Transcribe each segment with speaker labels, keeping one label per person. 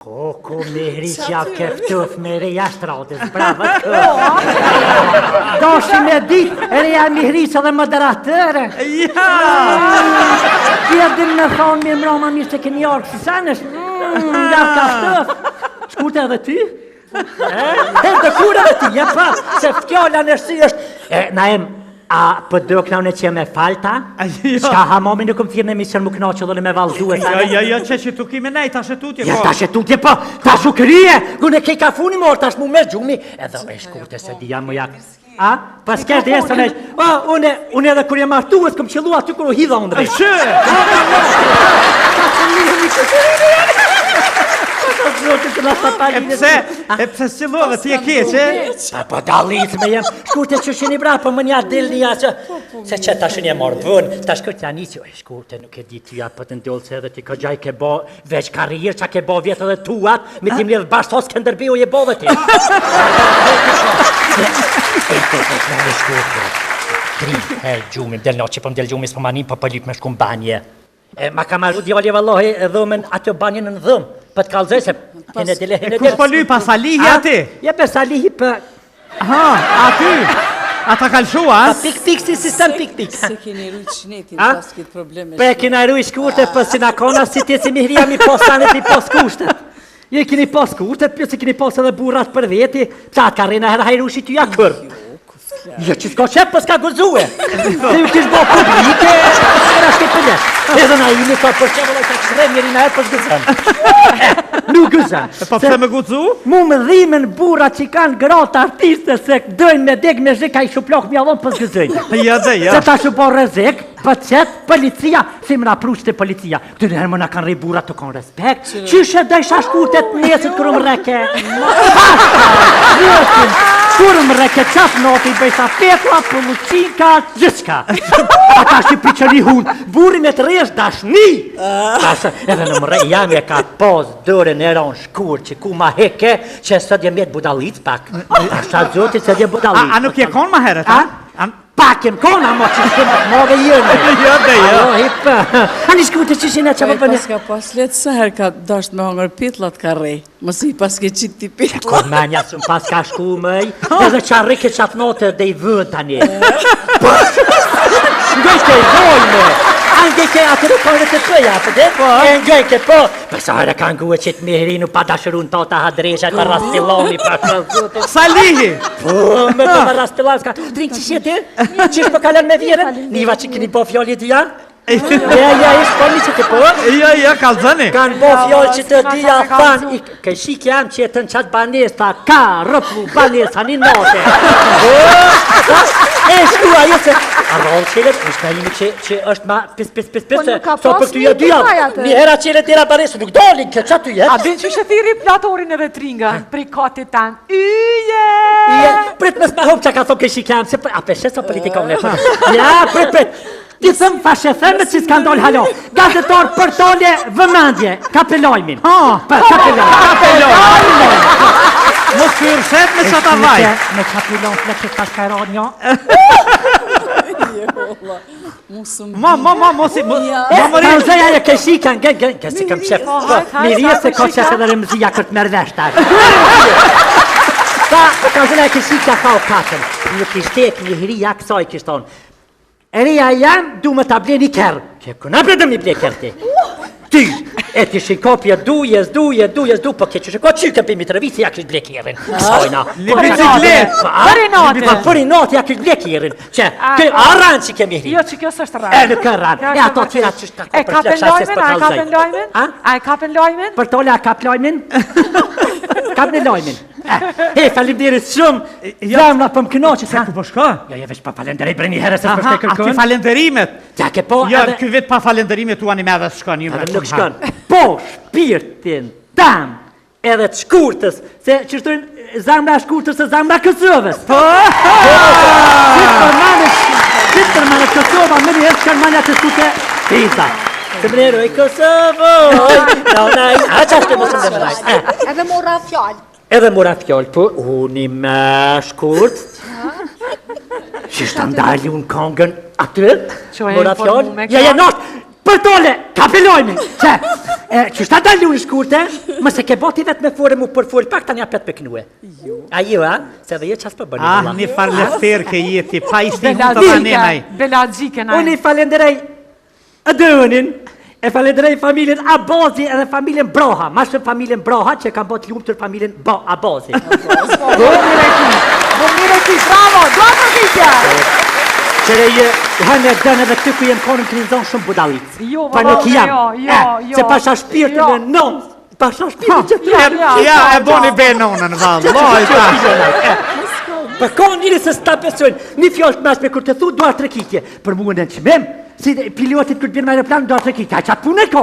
Speaker 1: Ko mehri që ja keftuf me reja shtratës, bravo të. Doshi me dit, reja mehrica dhe moderatëre.
Speaker 2: Ja!
Speaker 1: Kja din me thonë me mroma mirë se këni orë kësi sanësh. Ja kaftuf. Shkurte edhe ty? Dhe kur edhe ty, ja pa, se fjolla në shësi është. Naem, a për do këna që me falta? Shka hamomi nuk më thirë në emision më këna që dhëllë me valzue.
Speaker 2: Ja, që tu kime nej, ta shetutje po.
Speaker 1: Ja, ta shetutje po, ta shukrije, gune kej ka funi morë, ta shmu me gjumi. Edhe e shkurte se dhja më jak. A? Pas kesh dhe jesë të nejsh. Unë edhe kur jem artu, s'këm qëllu aty kur u hidha unë drejt.
Speaker 2: E pse s'qëllove, ti e keqe?
Speaker 1: Po dalit me jem, shkurte që shini bra, po më nja del një që... Se që ta shini e morë vën, ta shkurt janë që, shkurte nuk e di ty atë për të ndollë se edhe ti ka gjaj ke bo veç karirë, që ke bo vjetë edhe tuat, me tim lidhë bashkë tos Skënderbeu je bo dhe ti. Tri, gjumim, del no që pëm del gjumim, s'po manim, po pëllip me shkum banje. Ma ka marru djali vallohi dhëmën atë banjën në dhëmë, për të kalzoj se...
Speaker 2: Kus po lyj pa Salihi ati?
Speaker 1: Ja për Salihi për...
Speaker 2: Aha, aty? A ta kalshua, a?
Speaker 1: Pik, si sistem pik.
Speaker 3: Se keni rujt shnetin, pas këtë probleme.
Speaker 1: Pre kena rujt shkurte, për si na kona, si ti si mihria mi posanet i pos kushtet. Je keni pos kushtet, për si keni pos edhe burrat për veti, qatë ka rejna herë hajrushi t'ju ja kërë. Jo, që s'ko qepë, për s'ka gëzue. Se ju kishë bo publike, s'kena shke për njështë. Edhe na imi ka për qevë, ka qëre njëri na herë për s'gëzën. Nuk gëzën.
Speaker 2: Po pëse me guzu?
Speaker 1: Mu më dhimen bura që kanë gratë artiste se dojnë me deg me zhik, ka i shuplok mja dhonë për s'gëzën.
Speaker 2: Ja dhe, ja.
Speaker 1: Se ta shupo rezek, për qëtë, policia, si më na pruqë të policia. Këtë njerë më na kanë rej bura të kanë respekt. Qyshe dhe isha shkurtet njësit kërë më reke. Kur më reke qatë noti, bëjsa petra, pëlluqinka, gjithka. Ata shi piqëri hunë, buri me të resh dashni. Edhe në më rej jam e ka pos dëre në eron shkur, që ku ma heke, që sot jem jetë budalic pak. Asha zotit se dje budalic.
Speaker 2: A nuk je konë ma heret, a?
Speaker 1: Pak jem kona, mo që shkëm atë move jënë.
Speaker 2: Ja dhe, ja.
Speaker 1: Alo, hipë. A një shkute që shina që më përne.
Speaker 3: Pas ka pas letë sa herë ka dasht me hongër pitlat ka rej. Mësë i pas ke qitë ti pitlat.
Speaker 1: Kur menja së më pas ka shku mëj, edhe që arrike qatë note dhe i vën tani. Ngojke i dojme. Angeke atërë kërë të të japë, dhe? Ngojke, po. Përsa herë ka ngu e qitë mihrinu pa dashërun ta ta hadresha të rastiloni pra shëllë.
Speaker 2: Salihi!
Speaker 1: Po, me të më rastiloni s'ka. Drinë që shjetë, qishë për kalen me vjerën? Niva që kini bo fjolli dhja? Ja, ishë po një që të po?
Speaker 2: Ja, kalzani.
Speaker 1: Kanë bo fjollë që të dhja thanë, këshik jam që jetën qatë banes, ta ka rëpu banes, a një note. E shkua ju se... A rollë qelet, është me jemi që është ma pis, so për të jë dhja. Një hera qelet tjera banesë, nuk dolin, këtë qatë të jetë.
Speaker 4: A din që shë thiri platorin edhe tringa, pri kotit tanë. Yje!
Speaker 1: Prit me s'ma hop që ka thonë këshik jam, se a peshe so politikon e shumë. Ja, prit. Ti thëmë fashe thëmët që s'ka ndollë halo. Gazetor për tolje vëmendje, kapelojmin. Kapelojmin.
Speaker 2: Mos kërset me qata vaj.
Speaker 1: Me kapelon flekët pas ka ronjo.
Speaker 2: Mosi.
Speaker 1: Pauzeja e këshikan, kësi këm qef. Mirje se ko qef edhe rëmëzija këtë mërveshtar. Pauzeja e këshika ka o katën. Një kishtek, një hria kësoj kishton. Eria jam, du më të ble një kërë. Që këna ble dëm një ble kërë ti. Ty, e ti shikopja dujes, po ke që shiko qyke për mi të rëvisi, ja kështë ble kërën. Sojna.
Speaker 2: Li biciklet.
Speaker 1: Për i notë, ja kështë ble kërën. Që, aran që kemi hri.
Speaker 4: Jo, që kjo së është ranë.
Speaker 1: Nuk e ranë. E ato tjera që shka
Speaker 4: E kapen lojmen? A e kapen lojmen?
Speaker 1: Për tole a kap lojmen? Kap në lojmen. He, falimderit shumë, zemra për më këno që se...
Speaker 2: Ku po shka?
Speaker 1: Jo, veç pa falenderit bre një herë se për shte kërkën.
Speaker 2: A ti falenderimet?
Speaker 1: Ja, ke po...
Speaker 2: Jo, ky vit pa falenderimet tu anë i me edhe shkon.
Speaker 1: Nuk shkon. Po, shpirtin, tam, edhe të shkurtës, se që shtojnë zemra shkurtës e zemra kësëvës. Po! Qitër mane kësëva, më një herë shkon manja të shkute Pisa. Të mneroj Kosovoj, a qashtë të mësëm dhe mënaj.
Speaker 5: Edhe mora fjallë.
Speaker 1: Edhe mora fjallë, po, unë i me shkurt. Që shtë ndalli unë kongën atë, mora fjallë. Ja, nështë, për tole, ka fillojmë. Që, që shta dalu në shkurte, më se ke boti vetë me fore mu për fore, pak ta një apet për knue. A ju, a? Se dhe jetë qas për bëni.
Speaker 2: Ah, një farlefter ke jeti, pa ishti hun të banenaj.
Speaker 4: Belazike, na.
Speaker 1: Unë i falenderej Adënin, e falenderej familjen Abazi edhe familjen Broha. Ma shumë familjen Broha që kam bot lumë tër familjen Abazi.
Speaker 4: Bomire ti, bravo, do të rritja.
Speaker 1: Qëre hënë e dënë edhe këtë ku jem konën këni zonë shumë budalic.
Speaker 4: Jo,
Speaker 1: Pa nuk jam.
Speaker 4: jo.
Speaker 1: Se pasha shpirtin e non. Pasha shpirtin që
Speaker 2: Ja, e boni benonën, vallë. Lojta.
Speaker 1: Për kohë njëri se s'ta besojnë, një fjallë të meshme kur të thu, doar të rekitje. Për mua në qmem, si pilotit kërë të bjerë me aeroplan, doar të rekitje. A qatë punë e ka.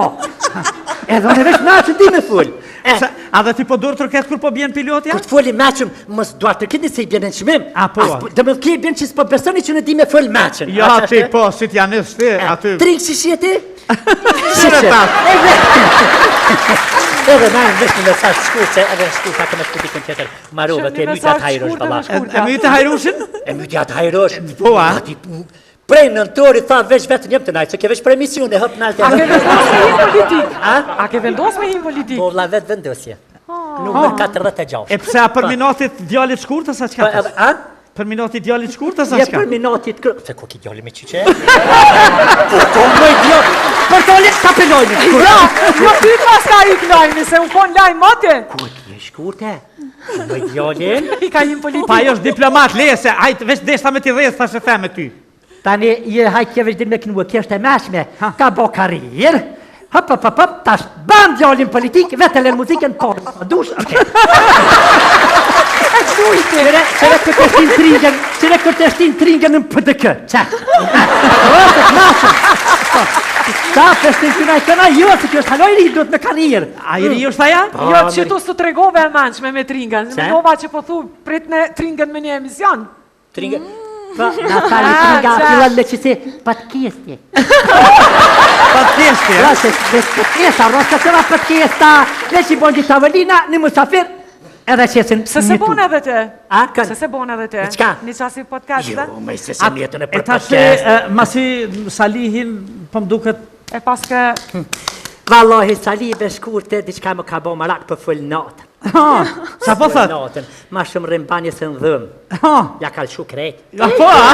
Speaker 1: Edhe unë e vesh me që di me full.
Speaker 2: A dhe ti po dur të rket kur po bjen pilotja?
Speaker 1: Kur të folli meqëm, mos doar të rekitje se i bjerë në qmem.
Speaker 2: A, po.
Speaker 1: Dhe më kje i bjerë që s'po besoni që në di me full meqëm.
Speaker 2: Ja, ti po, si t'ja nësti, aty.
Speaker 1: Trinkë shishjeti?
Speaker 2: Shire ta.
Speaker 1: Edhe na në vesh një mesazh shkurtë, edhe shkurtë atë me shkurtikën tjetër. Marove, të e mytja të hajrosh, bala.
Speaker 2: E myte hajrushin?
Speaker 1: E mytja të hajrosh.
Speaker 2: Po, a?
Speaker 1: Prej nëntori tha veç vetën jem të najtë, se ke veç për emision e hëp naltë.
Speaker 4: A ke vendos me him politik?
Speaker 1: A?
Speaker 4: A ke vendos me him politik?
Speaker 1: Po, la vetë vendosje. Numër 46.
Speaker 2: E pse a për minutit djallit shkurtë, sa qka të?
Speaker 1: A?
Speaker 2: Për minutit djallit shkurtë, sa
Speaker 1: Je
Speaker 2: qka?
Speaker 1: për minutit kërë... Se ku ki djalli me qyqe? Po, më i djalli... Për tolli, ta pëllojnë.
Speaker 4: Bra, jo ty pas ka i knajmi, se u kon laj mate.
Speaker 1: Ku ki e shkurte? Më i djallin?
Speaker 4: I ka him politik.
Speaker 2: Pa jo është diplomat, lese, hajtë veç deshta me t'i dhejës, ta shë the me ty.
Speaker 1: Tani, je hajtë kje veç din me kënua, kje është e meshme, ka bo karirë, hëp, tash ban djallin politik, vetële në muzikën, por, dush, Qëre këtë është intringën, qëre këtë është intringën në PDK, që? Rësët nashën. Ta, festin këna i këna, jo, se kjo është haloj ridot me karirë.
Speaker 2: A i ri është aja?
Speaker 4: Jo, që tu së të tregove e manqme me tringën. Me nova që po thu, prit në tringën me një emision.
Speaker 1: Tringën? Po, Natali tringa, fillan me që se patkesti.
Speaker 2: Patkesti, e?
Speaker 1: Rësët, patkesta, rësët se va patkesta, le që i bon një tavolina, një musafir, edhe qesin
Speaker 4: Se se bon edhe te?
Speaker 1: A, kënë?
Speaker 4: Se se bon edhe te?
Speaker 1: Qka?
Speaker 4: Një qasi podcast,
Speaker 1: Jo, me se se mjetën e
Speaker 2: E
Speaker 1: për
Speaker 2: ta që,
Speaker 1: podcast.
Speaker 2: masi Salihin, po m'duket,
Speaker 4: E paske...
Speaker 1: Vallahi, salive shkurte, diçka më ka bo marak për full natë.
Speaker 2: sa po thët?
Speaker 1: Natën, ma shumë rimbanje se në dhëmë. Ja ka lëshu krejt.
Speaker 2: Ja po, a?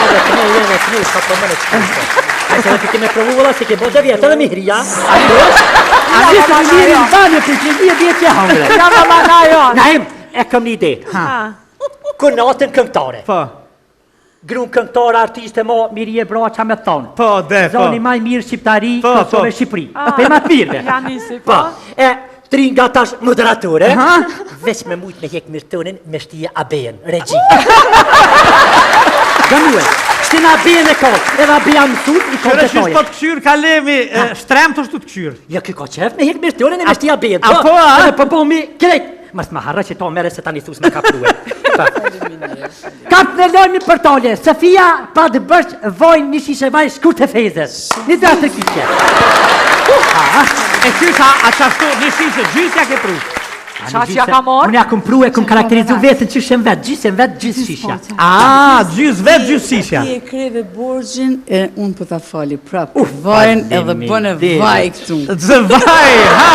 Speaker 1: Edhe të ne jene të ne, s'ka për mëne që kështë. A që dhe ti me provu vëlla, se ke bo dhe vjetë edhe mihria. A njështë të një rimbanje për që një vjetë që hangre.
Speaker 4: Ja ma ma na jo.
Speaker 1: Naim, e kam një ide. Ku natën këngtare.
Speaker 2: Po,
Speaker 1: Grunë këngtare, artiste mo, Mirje Broqa me thonë.
Speaker 2: po, dhe, po.
Speaker 1: Zoni maj mirë Shqiptari,
Speaker 2: Po,
Speaker 1: Kosove,
Speaker 2: po.
Speaker 1: Shqipëri. Pe ma të mirëve.
Speaker 4: Ja nisi,
Speaker 1: Po,
Speaker 4: po.
Speaker 1: e tringa tash moderatore, veç me mujt me hek mirtonin, me shtije abejen, regji. Gëmue, shtina abejen e kohë, edhe abeja mësut, i kohë
Speaker 2: Qëre
Speaker 1: të
Speaker 2: që
Speaker 1: toje.
Speaker 2: shpo të këshyrë, ka lemi, shtrem të shtu të këshyrë.
Speaker 1: Jo, kjo ka qef me hek mirtonin e me shtije abejen.
Speaker 2: A po, a?
Speaker 1: Edhe po mi, krejt. Mas ma harra që to mere se tani thus me ka plue. Kap në lojmi për tole, Sofia pa të bësh vojnë një shishe vaj shkurt e fejzës. Një dhe atër kikje.
Speaker 2: E qysa, a qashtu, një shishe, gjysja ke pru.
Speaker 4: Qaqja ka morë?
Speaker 1: Unë ja kum pru e kum karakterizu vetën që shem vetë, gjysën vetë, gjysë shisha.
Speaker 2: A, gjys vetë gjys shisha.
Speaker 3: Ti e kreve borgjin e unë për ta fali prapë. Vajnë edhe bëne vaj këtu.
Speaker 2: Zëvaj, ha.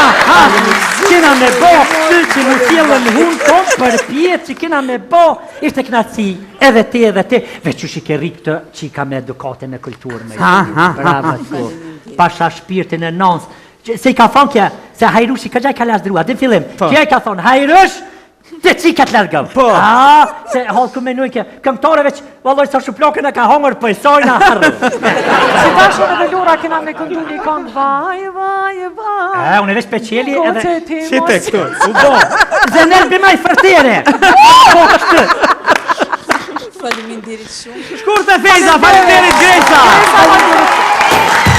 Speaker 1: Kena me bo, ty që më tjellën hunë tonë, për pjetë që kena me bo, ishte knaci, edhe ti, veç që shi ke rikë të që i ka me edukate me kulturë me. Brava të pasha shpirtin e nënsë. Se i ka thonë kja, se Hajrushi ka gjaj ka lasdrua, dhe fillim, kja i ka thonë, Hajrush, të cikat largëm.
Speaker 2: Po.
Speaker 1: Se halku menoj kja, këngtore veç, valloj sa shuplokën e ka hongër për sojnë a harru.
Speaker 4: Si dashën edhe Lura kena me këndu një këngë, vaj.
Speaker 1: Unë e veç peqeli edhe...
Speaker 4: Goce ti
Speaker 2: Qite
Speaker 4: mos...
Speaker 2: këtu, u bo.
Speaker 1: Zener bëmaj fërtere. Po kështë.
Speaker 3: Faleminderit shumë.
Speaker 2: Shkurte Fejza, faleminderit Gjesa.